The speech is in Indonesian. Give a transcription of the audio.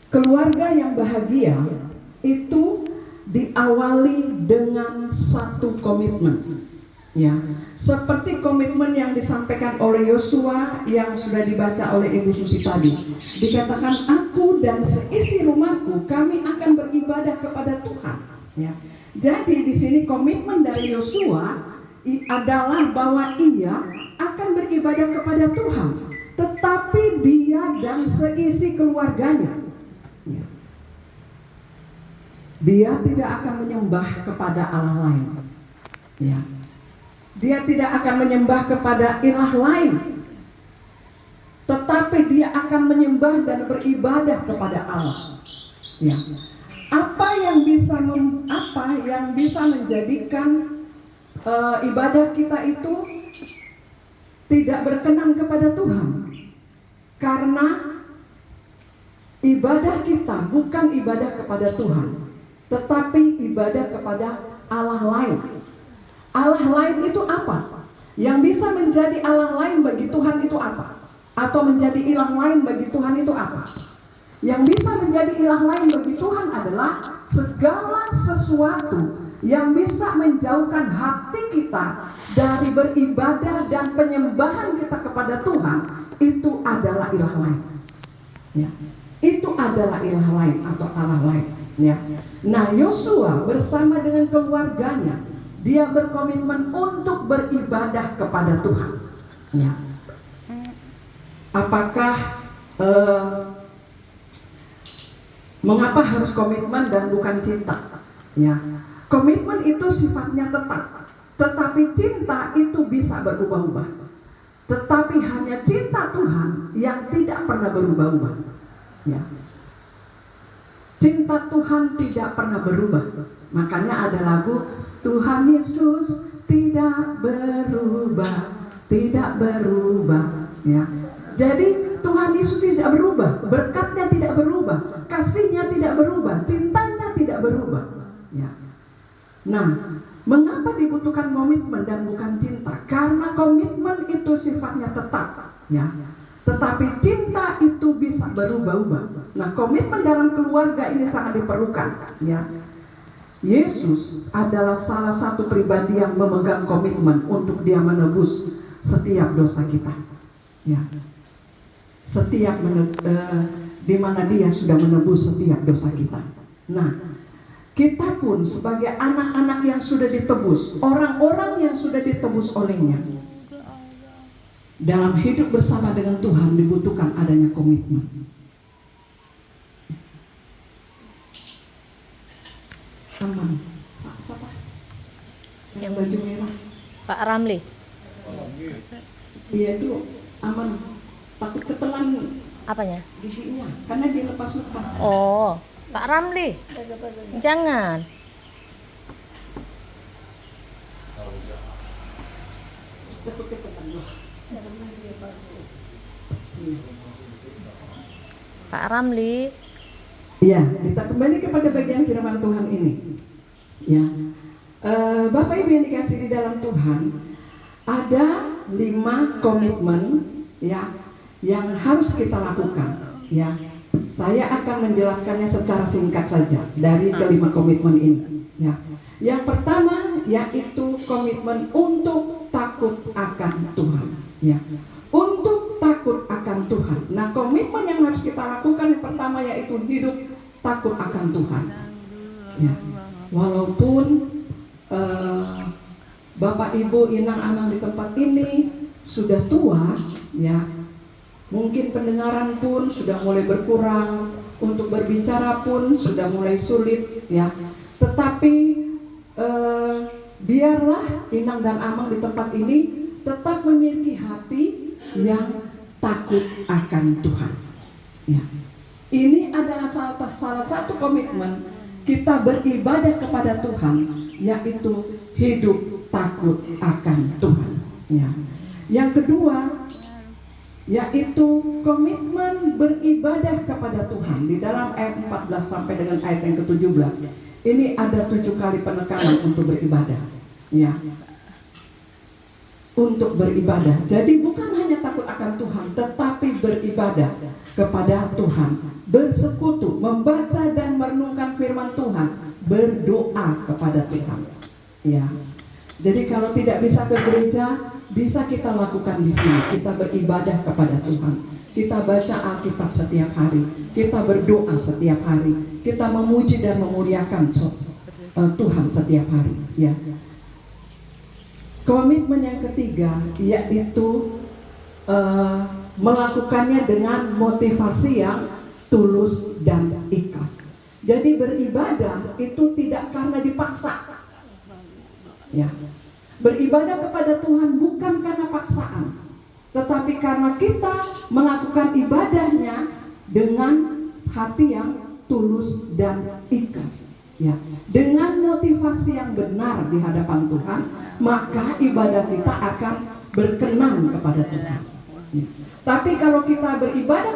Keluarga yang bahagia itu diawali dengan satu komitmen, ya, seperti komitmen yang disampaikan oleh Yosua yang sudah dibaca oleh Ibu Susi tadi. Dikatakan, aku dan seisi rumahku kami akan beribadah kepada Tuhan. Ya. Jadi di sini komitmen dari Yosua adalah bahwa ia akan beribadah kepada Tuhan, tetapi dia dan seisi keluarganya. Ya. Dia tidak akan menyembah kepada Allah lain. Ya. Dia tidak akan menyembah kepada ilah lain, tetapi dia akan menyembah dan beribadah kepada Allah. Ya. Apa yang bisa menjadikan ibadah kita itu tidak berkenan kepada Tuhan? Karena ibadah kita bukan ibadah kepada Tuhan, tetapi ibadah kepada Allah lain. Allah lain itu apa? Yang bisa menjadi Allah lain bagi Tuhan itu apa? Atau menjadi ilah lain bagi Tuhan itu apa? Yang bisa menjadi ilah lain bagi Tuhan adalah segala sesuatu yang bisa menjauhkan hati kita dari beribadah dan penyembahan kita kepada Tuhan. Itu adalah ilah lain. Ya. Itu adalah ilah lain atau Allah lain. Ya. Nah, Yosua bersama dengan keluarganya, dia berkomitmen untuk beribadah kepada Tuhan. Ya. Apakah mengapa harus komitmen dan bukan cinta? Ya. Komitmen itu sifatnya tetap, tetapi cinta itu bisa berubah-ubah. Tetapi hanya cinta Tuhan yang tidak pernah berubah-ubah. Ya. Cinta Tuhan tidak pernah berubah. Makanya ada lagu, Tuhan Yesus tidak berubah, tidak berubah. Ya. Jadi Tuhan Yesus tidak berubah, berkatnya tidak berubah, kasihnya tidak berubah, cintanya tidak berubah. Ya. Nah, mengapa dibutuhkan komitmen dan bukan cinta? Karena komitmen itu sifatnya tetap, ya. Tetapi cinta itu bisa berubah-ubah. Nah, komitmen dalam keluarga ini sangat diperlukan, ya. Yesus adalah salah satu pribadi yang memegang komitmen untuk dia menebus setiap dosa kita, ya. Di mana dia sudah menebus setiap dosa kita. Nah, kita pun sebagai anak-anak yang sudah ditebus, orang-orang yang sudah ditebus olehnya, dalam hidup bersama dengan Tuhan dibutuhkan adanya komitmen. Aman. Pak siapa? Yang baju merah. Pak Ramli. Iya, itu aman. Takut ketelan Apanya? giginya karena dia lepas-lepas. Oh, Pak Ramli. Jangan. Takut ketelan loh. Pak Ramli. Ya, kita kembali kepada bagian firman Tuhan ini. Ya, Bapak Ibu yang dikasihi di dalam Tuhan, ada 5 komitmen, ya, yang harus kita lakukan. Ya, saya akan menjelaskannya secara singkat saja dari kelima komitmen ini. Ya, yang pertama yaitu komitmen untuk takut akan Tuhan. Ya, untuk takut akan Tuhan. Nah, komitmen yang harus kita lakukan yang pertama yaitu hidup takut akan Tuhan. Ya. Walaupun Bapak Ibu Inang Amang di tempat ini sudah tua, ya, mungkin pendengaran pun sudah mulai berkurang, untuk berbicara pun sudah mulai sulit, ya. Tetapi biarlah Inang dan Amang di tempat ini tetap memiliki hati yang takut akan Tuhan. Ya. Ini adalah salah satu komitmen kita beribadah kepada Tuhan, yaitu hidup takut akan Tuhan. Ya. Yang kedua, yaitu komitmen beribadah kepada Tuhan. Di dalam ayat 14 sampai dengan ayat yang ke-17, ini ada 7 kali penekanan untuk beribadah. Ya. Untuk beribadah. Jadi bukan hanya takut akan Tuhan, tetapi beribadah. kepada Tuhan, bersekutu, membaca dan merenungkan firman Tuhan, berdoa kepada Tuhan. Ya. Jadi kalau tidak bisa ke gereja, bisa kita lakukan di sini. Kita beribadah kepada Tuhan. Kita baca Alkitab setiap hari. Kita berdoa setiap hari. Kita memuji dan memuliakan Tuhan setiap hari. Ya. Komitmen yang ketiga yaitu melakukannya dengan motivasi yang tulus dan ikhlas. Jadi beribadah itu tidak karena dipaksa. Ya. Beribadah kepada Tuhan bukan karena paksaan, tetapi karena kita melakukan ibadahnya dengan hati yang tulus dan ikhlas. Ya. Dengan motivasi yang benar di hadapan Tuhan, maka ibadah kita akan berkenan kepada Tuhan. Ya. Tapi kalau kita beribadah